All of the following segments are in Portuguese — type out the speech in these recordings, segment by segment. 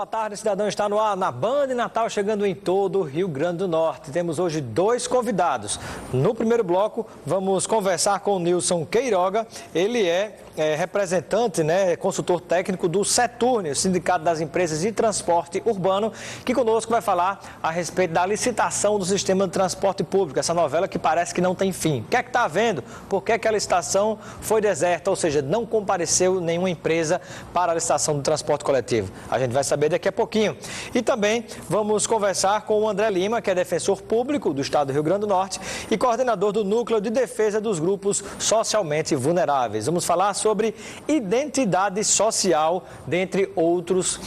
Boa tarde, cidadão. Está no ar na Band Natal, chegando em todo o Rio Grande do Norte. Temos hoje dois convidados. No primeiro bloco, vamos conversar com o Nilson Queiroga. Ele é representante, consultor técnico do Seturne, o Sindicato das Empresas de Transporte Urbano, que conosco vai falar a respeito da licitação do sistema de transporte público, essa novela que parece que não tem fim. O que é que está havendo? Por que é que a licitação foi deserta, ou seja, não compareceu nenhuma empresa para a licitação do transporte coletivo? A gente vai saber daqui a pouquinho. E também vamos conversar com o André Lima, que é defensor público do Estado do Rio Grande do Norte e coordenador do Núcleo de Defesa dos Grupos Socialmente Vulneráveis. Vamos falar sobre identidade social, dentre outros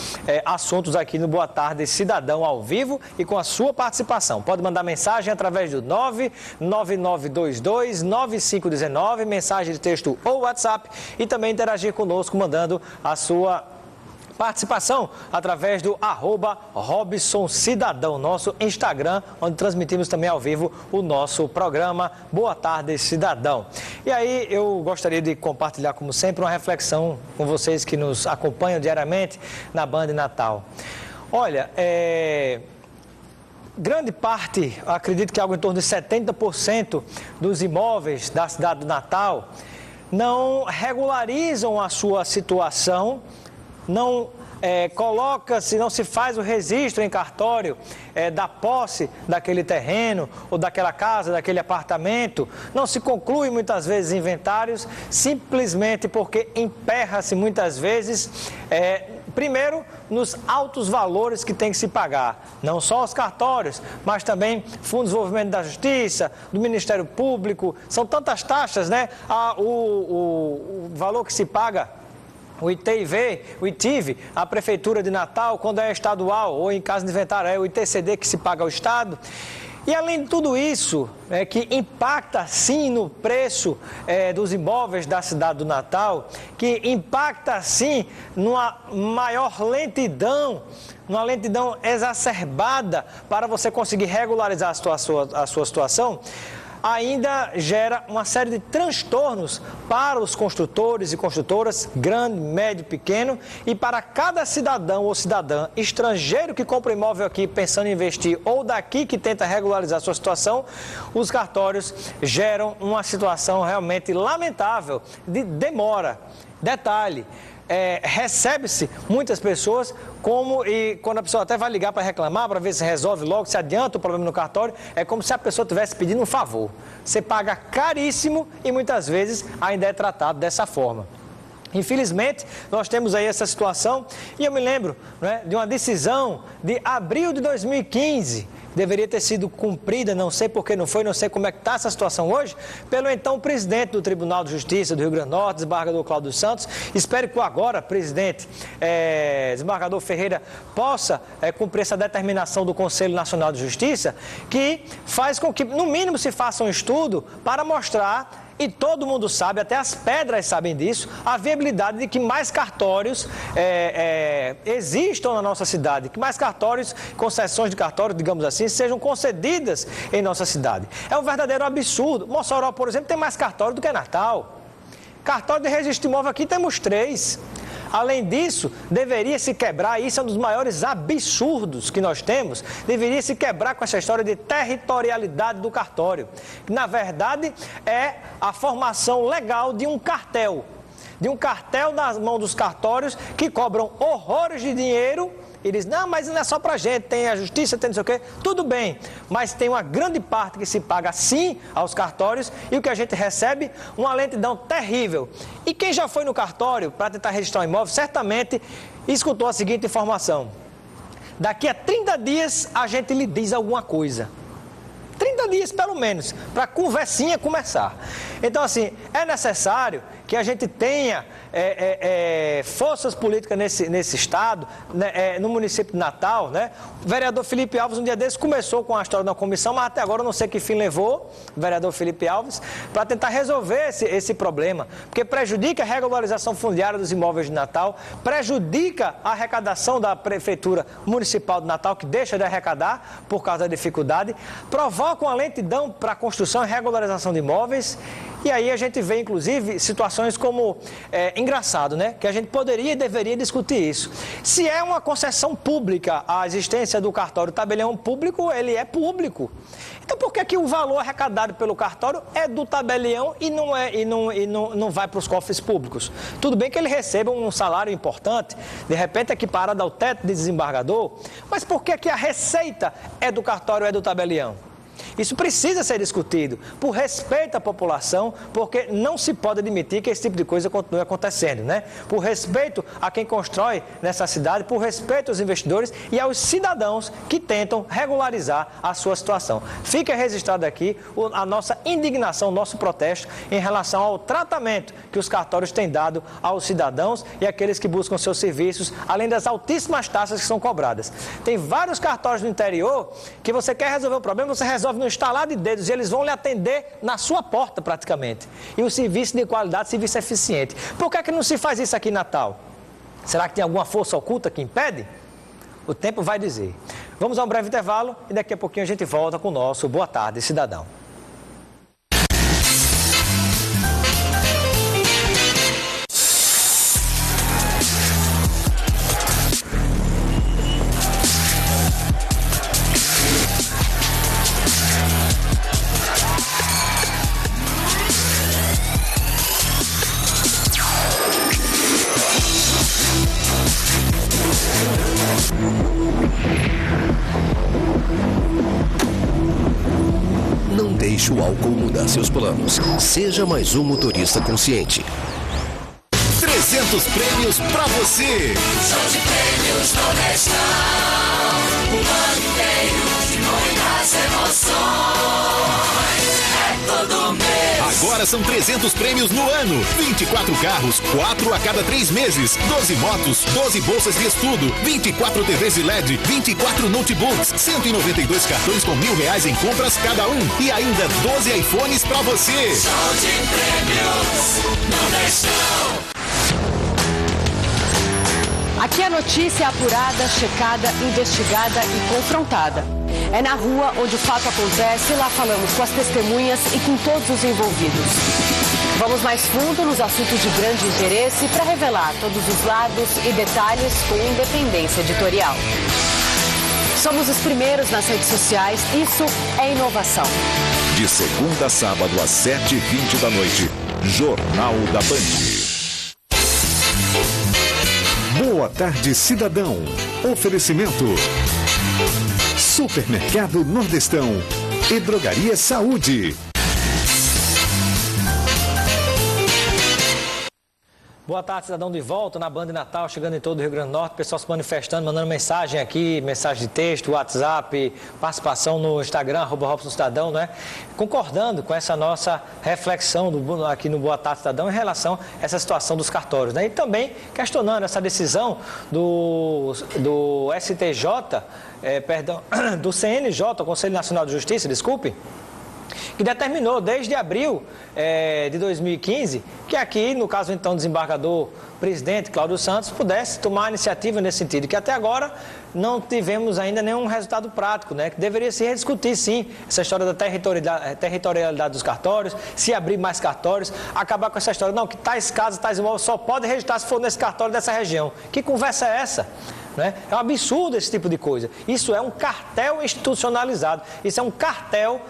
assuntos aqui no Boa Tarde Cidadão ao vivo e com a sua participação. Pode mandar mensagem através do 999229519, mensagem de texto ou WhatsApp, e também interagir conosco mandando a sua participação através do @RobsonCidadão, nosso Instagram, onde transmitimos também ao vivo o nosso programa Boa Tarde Cidadão. E aí eu gostaria de compartilhar, como sempre, uma reflexão com vocês que nos acompanham diariamente na Band Natal. Olha, grande parte, acredito que algo em torno de 70% dos imóveis da cidade do Natal não regularizam a sua situação, não coloca-se, não se faz o registro em cartório da posse daquele terreno ou daquela casa, daquele apartamento, não se conclui muitas vezes inventários, simplesmente porque emperra-se muitas vezes, primeiro, nos altos valores que tem que se pagar, não só os cartórios, mas também Fundo de Desenvolvimento da Justiça, do Ministério Público, são tantas taxas, o valor que se paga, o ITIV, a Prefeitura de Natal, quando é estadual, ou em caso de inventário, é o ITCD que se paga ao Estado. E além de tudo isso, que impacta sim no preço dos imóveis da cidade do Natal, que impacta sim numa maior lentidão, numa lentidão exacerbada para você conseguir regularizar a sua situação, ainda gera uma série de transtornos para os construtores e construtoras, grande, médio, pequeno, e para cada cidadão ou cidadã estrangeiro que compra imóvel aqui pensando em investir ou daqui que tenta regularizar a sua situação, os cartórios geram uma situação realmente lamentável de demora. Detalhe, recebe-se muitas pessoas e quando a pessoa até vai ligar para reclamar, para ver se resolve logo, se adianta o problema no cartório, é como se a pessoa estivesse pedindo um favor. Você paga caríssimo e muitas vezes ainda é tratado dessa forma. Infelizmente, nós temos aí essa situação e eu me lembro de uma decisão de abril de 2015, deveria ter sido cumprida, não sei por que não foi, não sei como é que está essa situação hoje, pelo então presidente do Tribunal de Justiça do Rio Grande do Norte, desembargador Cláudio Santos. Espero que agora, presidente, desembargador Ferreira, possa cumprir essa determinação do Conselho Nacional de Justiça, que faz com que, no mínimo, se faça um estudo para mostrar, e todo mundo sabe, até as pedras sabem disso, a viabilidade de que mais cartórios existam na nossa cidade, que mais cartórios, concessões de cartório, digamos assim, sejam concedidas em nossa cidade. É um verdadeiro absurdo. Mossoró, por exemplo, tem mais cartório do que Natal. Cartório de registro de imóvel aqui temos 3. Além disso, deveria se quebrar, isso é um dos maiores absurdos que nós temos, deveria se quebrar com essa história de territorialidade do cartório. Na verdade, é a formação legal de um cartel nas mãos dos cartórios que cobram horrores de dinheiro e diz, não, mas não é só pra gente, tem a justiça, tem não sei o quê, tudo bem, mas tem uma grande parte que se paga sim aos cartórios e o que a gente recebe, uma lentidão terrível. E quem já foi no cartório para tentar registrar um imóvel, certamente escutou a seguinte informação: daqui a 30 dias a gente lhe diz alguma coisa. 30 dias, pelo menos, para a conversinha começar. Então, assim, é necessário que a gente tenha forças políticas nesse estado, no município de Natal, O vereador Felipe Alves, um dia desses, começou com a história da comissão, mas até agora eu não sei que fim levou o vereador Felipe Alves, para tentar resolver esse problema, porque prejudica a regularização fundiária dos imóveis de Natal, prejudica a arrecadação da Prefeitura Municipal de Natal, que deixa de arrecadar por causa da dificuldade, provoca uma lentidão para a construção e regularização de imóveis E aí a gente vê, inclusive, situações como, engraçado, né? Que a gente poderia e deveria discutir isso. Se é uma concessão pública a existência do cartório tabelião público, ele é público. Então, por que que o valor arrecadado pelo cartório é do tabelião e não vai para os cofres públicos? Tudo bem que ele receba um salário importante, de repente equiparado ao teto de desembargador, mas por que que a receita é do cartório ou é do tabelião? Isso precisa ser discutido, por respeito à população, porque não se pode admitir que esse tipo de coisa continue acontecendo, né? Por respeito a quem constrói nessa cidade, por respeito aos investidores e aos cidadãos que tentam regularizar a sua situação. Fica registrado aqui a nossa indignação, o nosso protesto em relação ao tratamento que os cartórios têm dado aos cidadãos e àqueles que buscam seus serviços, além das altíssimas taxas que são cobradas. Tem vários cartórios no interior que você quer resolver o problema, você resolve no estalar de dedos e eles vão lhe atender na sua porta praticamente. E o serviço de qualidade, serviço eficiente. Por que é que não se faz isso aqui em Natal? Será que tem alguma força oculta que impede? O tempo vai dizer. Vamos a um breve intervalo e daqui a pouquinho a gente volta com o nosso Boa Tarde, Cidadão. Não deixe o álcool mudar seus planos. Seja mais um motorista consciente. 300 prêmios pra você. Show de prêmios Nordestão. O ano inteiro de muitas emoções. É todo mês. Agora são 300 prêmios no ano. 24 carros, 4 a cada 3 meses. 12 motos, 12 bolsas de estudo, 24 TVs de LED, 24 notebooks, 192 cartões com R$1.000 em compras cada um. E ainda 12 iPhones pra você. Show de prêmios Nordestão. Aqui a notícia é apurada, checada, investigada e confrontada. É na rua onde o fato acontece, lá falamos com as testemunhas e com todos os envolvidos. Vamos mais fundo nos assuntos de grande interesse para revelar todos os lados e detalhes com independência editorial. Somos os primeiros nas redes sociais, isso é inovação. De segunda a sábado às 7h20 da noite, Jornal da Band. Boa Tarde, Cidadão. Oferecimento: Supermercado Nordestão e Drogaria Saúde. Boa tarde, cidadão, de volta na Band Natal, chegando em todo o Rio Grande do Norte, pessoal se manifestando, mandando mensagem aqui, mensagem de texto, WhatsApp, participação no Instagram, @RobsonCidadão, né? Concordando com essa nossa reflexão aqui no Boa Tarde, Cidadão, em relação a essa situação dos cartórios, né? E também questionando essa decisão do STJ, do CNJ, o Conselho Nacional de Justiça, desculpe, que determinou desde abril de 2015 que aqui, no caso então do desembargador presidente Cláudio Santos, pudesse tomar iniciativa nesse sentido, que até agora não tivemos ainda nenhum resultado prático, né? Que deveria se rediscutir sim essa história da territorialidade dos cartórios, se abrir mais cartórios, acabar com essa história, não, que tais casas, tais imóveis só pode registrar se for nesse cartório dessa região. Que conversa é essa? Né? É um absurdo esse tipo de coisa. Isso é um cartel institucionalizado. Isso é um cartel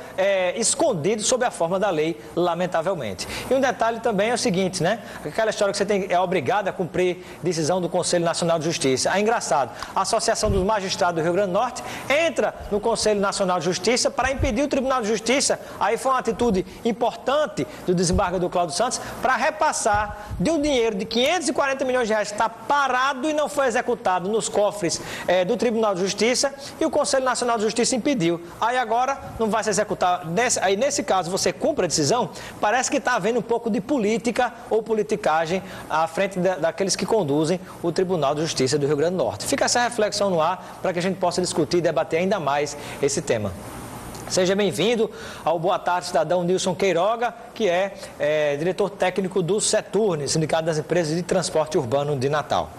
escondido sob a forma da lei, lamentavelmente. E um detalhe também é o seguinte, né? Aquela história que você é obrigado a cumprir decisão do Conselho Nacional de Justiça. É engraçado. A Associação dos Magistrados do Rio Grande do Norte entra no Conselho Nacional de Justiça para impedir o Tribunal de Justiça. Aí foi uma atitude importante do desembargador Cláudio Santos para repassar de um dinheiro de 540 milhões de reais que está parado e não foi executado nos cofres do Tribunal de Justiça, e o Conselho Nacional de Justiça impediu. Aí agora não vai se executar. Aí nesse caso você cumpre a decisão, parece que está havendo um pouco de política ou politicagem à frente daqueles que conduzem o Tribunal de Justiça do Rio Grande do Norte. Fica essa reflexão no ar para que a gente possa discutir e debater ainda mais esse tema. Seja bem-vindo ao Boa Tarde, cidadão Nilson Queiroga, que é diretor técnico do Seturne, Sindicato das Empresas de Transporte Urbano de Natal.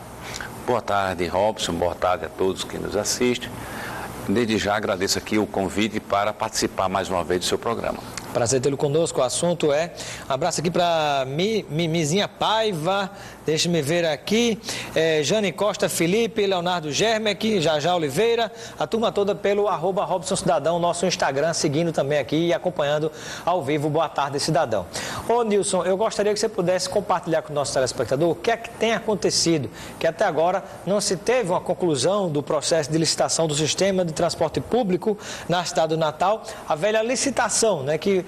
Boa tarde, Robson. Boa tarde a todos que nos assistem. Desde já agradeço aqui o convite para participar mais uma vez do seu programa. Prazer tê-lo conosco. O assunto é... Um abraço aqui para Mimizinha Paiva. Deixe-me ver aqui. Jane Costa Felipe, Leonardo Germec, Jajá Oliveira. A turma toda pelo @RobsonCidadão, nosso Instagram, seguindo também aqui e acompanhando ao vivo. Boa tarde, cidadão. Ô, Nilson, eu gostaria que você pudesse compartilhar com o nosso telespectador o que é que tem acontecido, que até agora não se teve uma conclusão do processo de licitação do sistema de transporte público na cidade do Natal. A velha licitação, né, que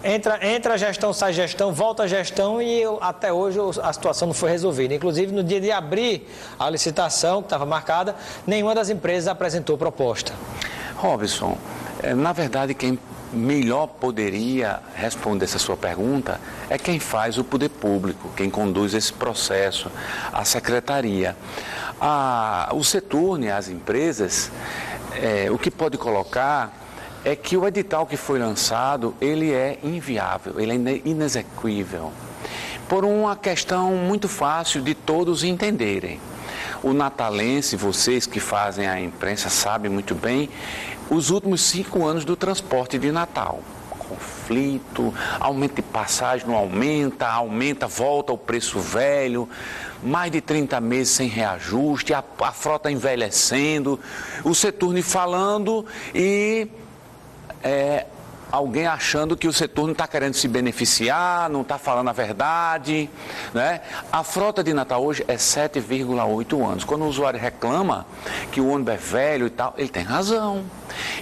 entra a gestão, sai gestão, volta a gestão e até hoje a situação não foi resolvida. Inclusive, no dia de abrir a licitação, que estava marcada, nenhuma das empresas apresentou proposta. Robson, na verdade, quem melhor poderia responder essa sua pergunta é quem faz o poder público, quem conduz esse processo, a secretaria. O Seturne, as empresas, o que pode colocar é que o edital que foi lançado, ele é inviável, ele é inexequível, por uma questão muito fácil de todos entenderem. O natalense, vocês que fazem a imprensa sabem muito bem, os últimos 5 anos do transporte de Natal. Conflito, aumento de passagem, não aumenta, volta ao preço velho, mais de 30 meses sem reajuste, a frota envelhecendo, o Seturne falando e alguém achando que o Seturne está querendo se beneficiar, não está falando a verdade, né? A frota de Natal hoje é 7,8 anos. Quando o usuário reclama que o ônibus é velho e tal, ele tem razão.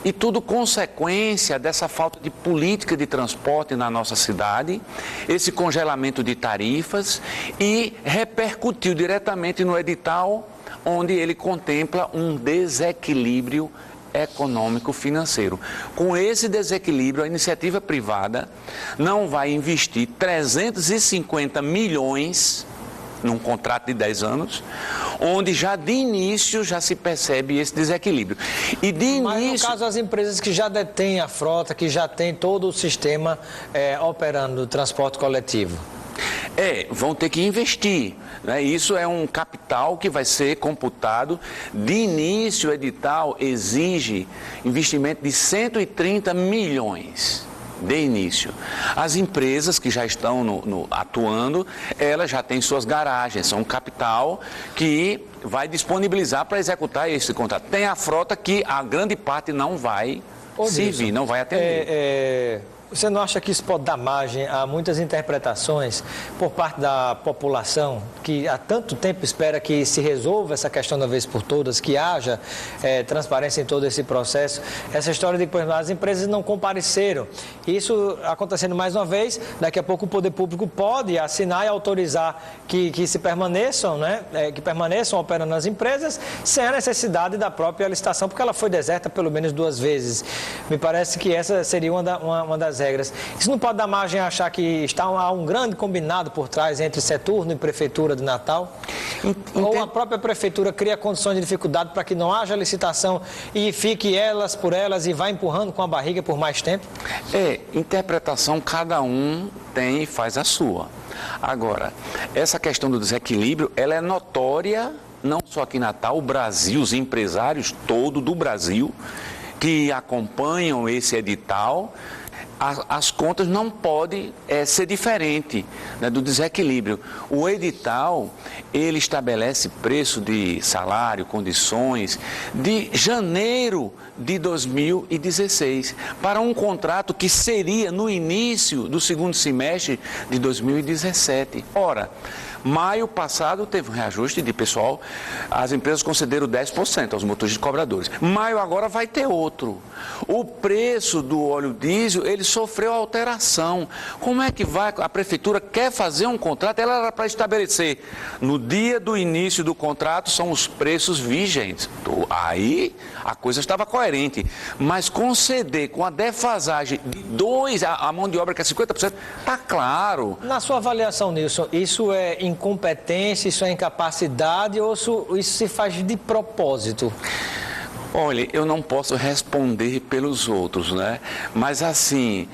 E tudo consequência dessa falta de política de transporte na nossa cidade, esse congelamento de tarifas e repercutiu diretamente no edital, onde ele contempla um desequilíbrio econômico-financeiro. Com esse desequilíbrio, a iniciativa privada não vai investir 350 milhões num contrato de 10 anos, onde já de início já se percebe esse desequilíbrio. E de início... Mas no caso das empresas que já detêm a frota, que já tem todo o sistema operando do transporte coletivo. Vão ter que investir, né? Isso é um capital que vai ser computado. De início, o edital exige investimento de 130 milhões. De início. As empresas que já estão atuando, elas já têm suas garagens, são um capital que vai disponibilizar para executar esse contrato. Tem a frota que a grande parte não vai servir, não vai atender. Você não acha que isso pode dar margem a muitas interpretações por parte da população que há tanto tempo espera que se resolva essa questão da vez por todas, que haja transparência em todo esse processo? Essa história de que, por exemplo, as empresas não compareceram. Isso acontecendo mais uma vez, daqui a pouco o poder público pode assinar e autorizar que se permaneçam, né, que permaneçam operando as empresas sem a necessidade da própria licitação, porque ela foi deserta pelo menos 2 vezes. Me parece que essa seria uma das regras. Isso não pode dar margem a achar que está um grande combinado por trás entre Seturno e Prefeitura de Natal? Ou a própria Prefeitura cria condições de dificuldade para que não haja licitação e fique elas por elas e vá empurrando com a barriga por mais tempo? Interpretação cada um tem e faz a sua. Agora, essa questão do desequilíbrio, ela é notória, não só aqui em Natal, o Brasil, os empresários todo do Brasil que acompanham esse edital, as contas não podem ser diferente, né, do desequilíbrio. O edital, ele estabelece preço de salário, condições, de janeiro de 2016, para um contrato que seria no início do segundo semestre de 2017. Ora, maio passado teve um reajuste de pessoal, as empresas concederam 10% aos motoristas cobradores. Maio agora vai ter outro. O preço do óleo diesel, ele sofreu alteração. Como é que vai? A prefeitura quer fazer um contrato, ela era para estabelecer. No dia do início do contrato são os preços vigentes. Aí a coisa estava coerente. Mas conceder com a defasagem de 2, a mão de obra que é 50%, está claro. Na sua avaliação, Nilson, isso é incompetência, isso é incapacidade ou isso se faz de propósito? Olha, eu não posso responder pelos outros, né? Mas assim,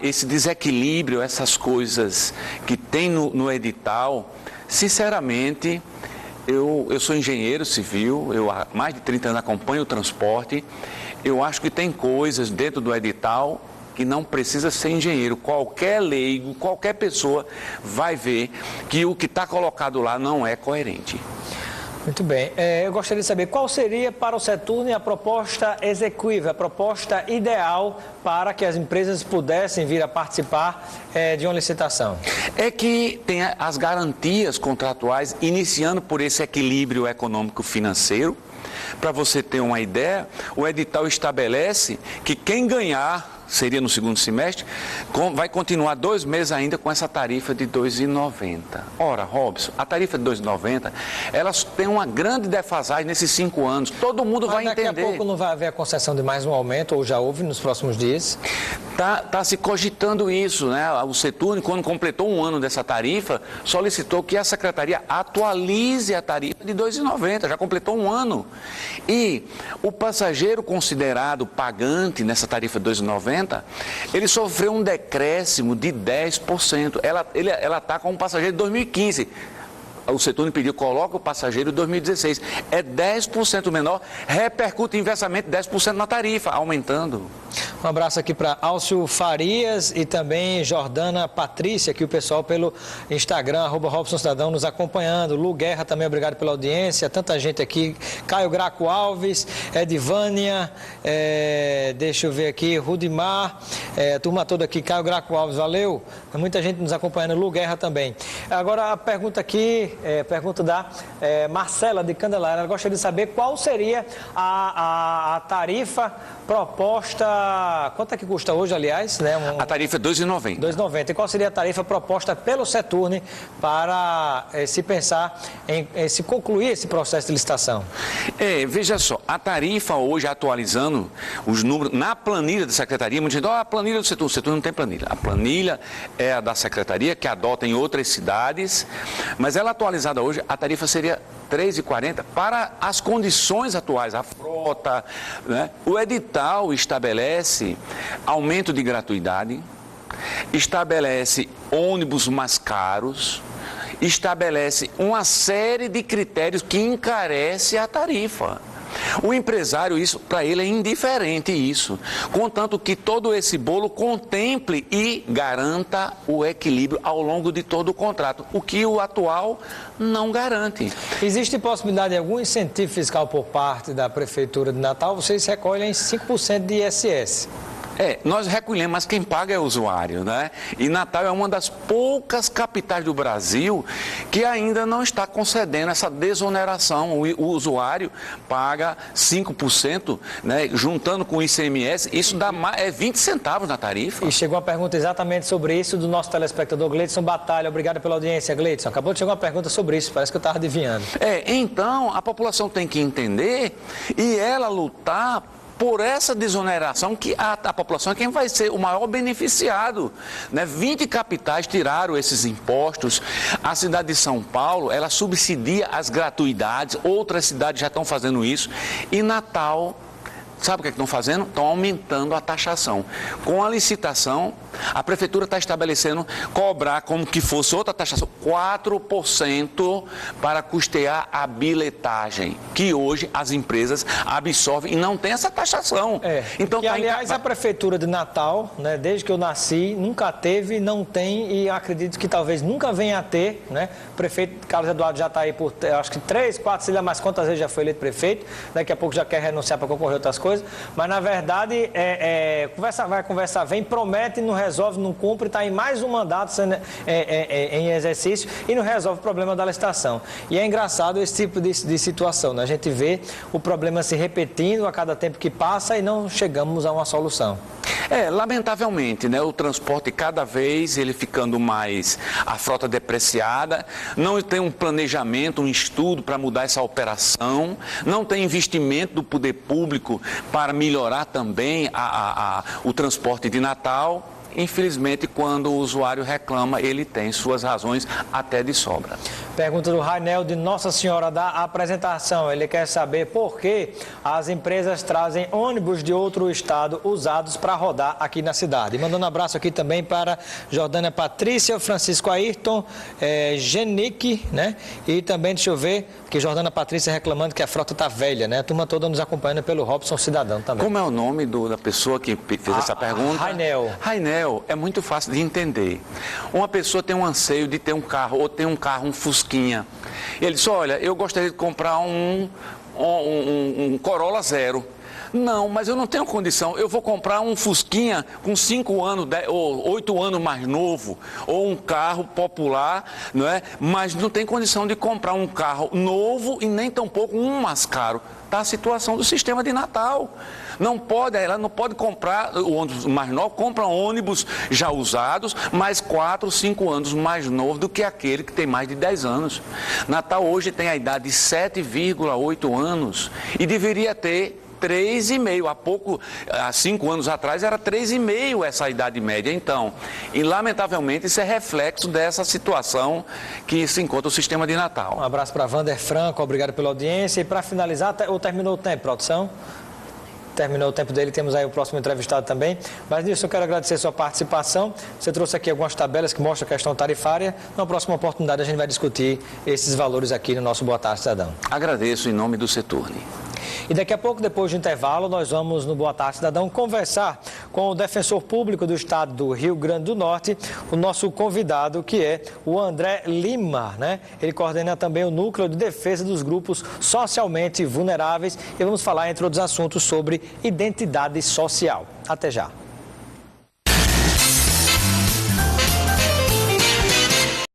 esse desequilíbrio, essas coisas que tem no edital, sinceramente, eu sou engenheiro civil, eu há mais de 30 anos acompanho o transporte, eu acho que tem coisas dentro do edital que não precisa ser engenheiro, qualquer leigo, qualquer pessoa vai ver que o que está colocado lá não é coerente. Muito bem. Eu gostaria de saber qual seria para o Seturne a proposta execuível, a proposta ideal para que as empresas pudessem vir a participar de uma licitação. É que tem as garantias contratuais, iniciando por esse equilíbrio econômico-financeiro. Para você ter uma ideia, o edital estabelece que quem ganhar, seria no segundo semestre, vai continuar 2 meses ainda com essa tarifa de R$ 2,90. Ora, Robson, a tarifa de R$ 2,90, elas têm uma grande defasagem nesses 5 anos. Todo mundo vai entender. Daqui a pouco não vai haver a concessão de mais um aumento, ou já houve nos próximos dias? Tá se cogitando isso, né? O Seturne, quando completou 1 ano dessa tarifa, solicitou que a Secretaria atualize a tarifa de R$ 2,90, já completou 1 ano. E o passageiro considerado pagante nessa tarifa de R$ 2,90, ele sofreu um decréscimo de 10%. Ela está com um passageiro de 2015. O Seturne pediu, coloca o passageiro de 2016. É 10% menor, repercute inversamente 10% na tarifa, aumentando. Um abraço aqui para Alcio Farias e também Jordana Patrícia, aqui o pessoal pelo Instagram, @RobsonCidadão, nos acompanhando. Lu Guerra também, obrigado pela audiência. Tanta gente aqui. Caio Graco Alves, Edivânia, deixa eu ver aqui, Rudimar, turma toda aqui, Caio Graco Alves, valeu. Muita gente nos acompanhando, Lu Guerra também. Agora a pergunta aqui, pergunta da Marcela de Candelária. Ela gostaria de saber qual seria a tarifa proposta. Quanto é que custa hoje, aliás? Né? A tarifa é R$ 2,90. R$ 2,90. E qual seria a tarifa proposta pelo Seturne para se pensar em se concluir esse processo de licitação? Veja só, a tarifa hoje, atualizando os números, na planilha da Secretaria, muita gente, a planilha do Seturne, o Seturne não tem planilha. A planilha é a da Secretaria, que adota em outras cidades, mas ela atualizada hoje, a tarifa seria R$ 3,40 para as condições atuais, a frota, né? O edital estabelece aumento de gratuidade, estabelece ônibus mais caros, estabelece uma série de critérios que encarece a tarifa. O empresário, isso para ele é indiferente isso, contanto que todo esse bolo contemple e garanta o equilíbrio ao longo de todo o contrato, o que o atual não garante. Existe possibilidade de algum incentivo fiscal por parte da Prefeitura de Natal? Vocês recolhem 5% de ISS. Nós recolhemos, mas quem paga é o usuário, né? E Natal é uma das poucas capitais do Brasil que ainda não está concedendo essa desoneração. O usuário paga 5%, né? Juntando com o ICMS, isso dá 20 centavos na tarifa. E chegou uma pergunta exatamente sobre isso do nosso telespectador Gleidson Batalha. Obrigado pela audiência, Gleidson. Acabou de chegar uma pergunta sobre isso, parece que eu estava adivinhando. Então, a população tem que entender e ela lutar por essa desoneração, que a população é quem vai ser o maior beneficiado, né? 20 capitais tiraram esses impostos. A cidade de São Paulo, ela subsidia as gratuidades, outras cidades já estão fazendo isso, e Natal, sabe o que estão fazendo? Estão aumentando a taxação. Com a licitação, a Prefeitura está estabelecendo cobrar como que fosse outra taxação, 4% para custear a bilhetagem, que hoje as empresas absorvem e não tem essa taxação. Então, aliás, a Prefeitura de Natal, né, desde que eu nasci, nunca teve, não tem e acredito que talvez nunca venha a ter, né? O prefeito Carlos Eduardo já está aí por, acho que 3, 4, sei lá mais quantas vezes já foi eleito prefeito, daqui a pouco já quer renunciar para concorrer a outras coisas, mas na verdade, conversa vai, conversa vem, promete, não resolve, não cumpre, está em mais um mandato sendo, em exercício e não resolve o problema da licitação. E é engraçado esse tipo de situação, né? A gente vê o problema se repetindo a cada tempo que passa e não chegamos a uma solução. Lamentavelmente, né? O transporte cada vez ele ficando mais, a frota depreciada, não tem um planejamento, um estudo para mudar essa operação, não tem investimento do poder público para melhorar também o transporte de Natal. Infelizmente, quando o usuário reclama, ele tem suas razões até de sobra. Pergunta do Rainel de Nossa Senhora da Apresentação. Ele quer saber por que as empresas trazem ônibus de outro estado usados para rodar aqui na cidade. Mandando um abraço aqui também para Jordânia Patrícia, Francisco Ayrton, Genique, né? E também, deixa eu ver, que Jordânia Patrícia reclamando que a frota está velha, né? A turma toda nos acompanhando pelo Robson Cidadão também. Como é o nome da pessoa que fez essa pergunta? Rainel. Rainel, é muito fácil de entender. Uma pessoa tem um anseio de ter um carro, ou tem um carro, um Fusquinha. E ele disse, olha, eu gostaria de comprar um Corolla Zero. Não, mas eu não tenho condição. Eu vou comprar um Fusquinha com 5 anos, 10, ou 8 anos mais novo, ou um carro popular, não é? Mas não tem condição de comprar um carro novo e nem tampouco um mais caro. Está a situação do sistema de Natal. Não pode, ela não pode comprar o ônibus mais novo, compra ônibus já usados, mais 4, 5 anos mais novo do que aquele que tem mais de 10 anos. Natal hoje tem a idade de 7,8 anos e deveria ter 3,5. Há 5 anos atrás era 3,5 essa idade média. Então, e lamentavelmente isso é reflexo dessa situação que se encontra o sistema de Natal. Um abraço para Wander Franco, obrigado pela audiência. E para finalizar, ou terminou o tempo, produção? Terminou o tempo dele, temos aí o próximo entrevistado também. Mas nisso eu quero agradecer a sua participação. Você trouxe aqui algumas tabelas que mostram a questão tarifária. Na próxima oportunidade a gente vai discutir esses valores aqui no nosso Boa Tarde, Cidadão. Agradeço em nome do Seturne. E daqui a pouco, depois do intervalo, nós vamos no Boa Tarde, Cidadão, conversar com o defensor público do estado do Rio Grande do Norte, o nosso convidado, que é o André Lima, né? Ele coordena também o Núcleo de Defesa dos Grupos Socialmente Vulneráveis e vamos falar, entre outros assuntos, sobre identidade social. Até já.